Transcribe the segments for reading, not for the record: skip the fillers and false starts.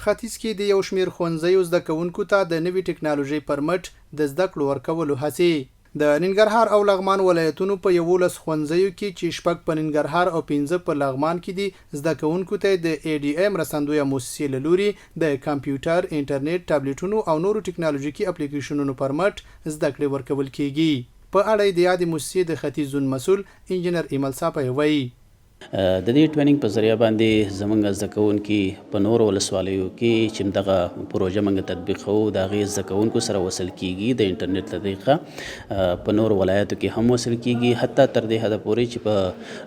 ختیځ کې د یو شمېر ښوونځیو زده کوونکو ته د نوې ټکنالوژۍ پر مټ د زده کړو ورکولو هڅې د ننګرهار او لغمان ولایتونو په 11 ښوونځیو کې چې 6 په ننګرهار او 15 په لغمان کې دي زده کوونکو ته د ADM مرستندویه موسسې له لوري د کمپیوټر، انټرنیټ، ټابلیټونو او نورو ټکنالوژیکي اپلیکیشنونو پر مټ زده کړې ورکول کیږي. په اړه د یادې موسسې د ختیځ زون مسؤل انجینر ایمل صاحب وایي د دې ټریننګ په ذریعہ باندې زمونږ زده کوونکي په نورو ولسوالیو کې چې دغه پروژه موږ تطبیقوو د هغې زده کوونکو سره وصل کیږي د انټرنیټ له طریقه په نورو ولایاتو کې هم وصل کیږي، حتی تر دې حده پورې چې په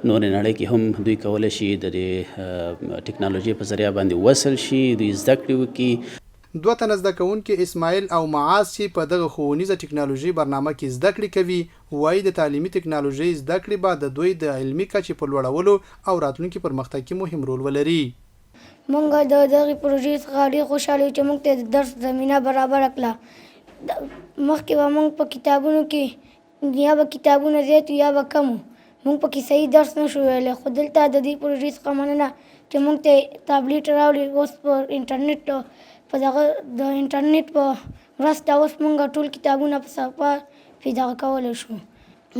نورې نړۍ کې هم دوی کولی شي د دې ټکنالوژۍ په ذریعہ باندې وصل شي، دوی زده کړې وکړي. 2 تنه زده کوونکي اسماعیل او معاذ چې په دغه ښوونیزه ټکنالوژي برنامه کې زده کړې کوي وایي د تعلیمي ټکنالوژۍ زده کړې به د دوی د علمي کچې په لوړولو او راتلونکي پرمختګ کې مهم رول ولري. مونږ د دغې پروژې څخه ډېر خوشحاله یو چې موږ ته د درس زمینه برابره کړه. مخکې به موږ په کتابونو کې یا به کتابونه زیات یا به کم موږ پکې صحیح درس نه شو ویلی، خو دلته د دې پروژې څخه مننه چې موږ ته تابلیټ راوړي. اوس په انټرنیټ په دغه د انټرنیټ په مرسته اوس موږ ټول کتابونه په صفحه پې دغه کولی شو.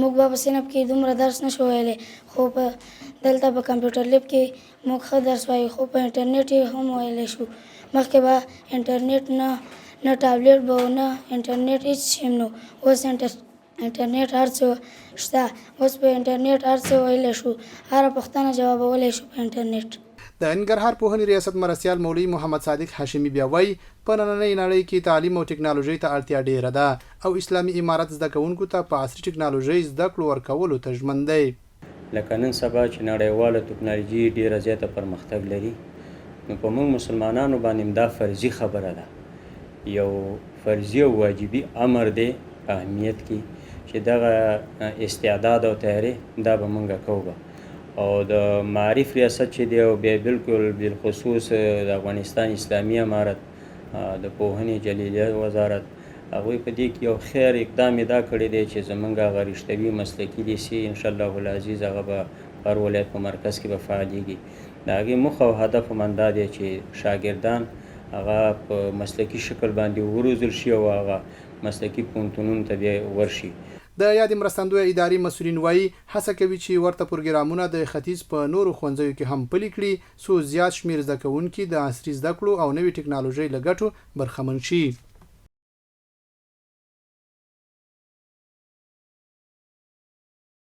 موږ به په صنف کې دومره درس نه شو ویلی، خو په دلته په کمپیوټر لیب کې موږ ښه درس وایو، خو په انټرنیټ یې هم ویلی شو. مخکې به انټرنیټ نه ټابلیټ به نه انټرنیټ هېڅ شی هم نه و، اوس انټرنیټ هر څه شته، اوس په انټرنیټ هر څه ویلی شو، هره پوښتنه جوابولی شو په انټرنیټ. د ننګرهار پوهنې ریاست مرستیال مولوي محمد صادق هاشمي بیا وایي په نننۍ نړۍ کې تعلیم او ټکنالوژۍ ته اړتیا ډیره ده او اسلامي امارت زده کوونکو ته په عصري ټکنالوژۍ زده کړو ورکولو ته ژمن دی. لکه نن سبا چې نړیواله ټکنالوژي ډیره زیاته پرمختګ لري، نو په موږ مسلمانانو باندې دا فرضي خبره ده، یو فرضي او واجبي امر دی په اهمیت کې چې دغه استعداد او تیاری دا به موږ کوو. او د معارف ریاست چې دی او بیا بالخصوص د افغانستان اسلامي امارت د پوهنې جلیلیه وزارت هغوی په دې کې یو خیر اقدام دا کړی دی چې زموږ هغه رشتوي مسلکي لیسې انشاءالله العزیز هغه به هر ولایت په مرکز کې به فعالیږي. د هغې موخه او هدف هم همدا دی چې شاګردان هغه په مسلکي شکل باندې وروزل شي او هغه مسلکي پوهنتونونو ته بیا ورشي. د یادې مرستندویه ادارې مسؤلین وایي هڅه کوي چې ورته پروګرامونه د ختیځ په نورو ښوونځیو کې هم پلي کړي څو زیات شمېر زده کوونکي د عصري زده کړو او نوې ټکنالوژۍ له ګټو برخمن شي.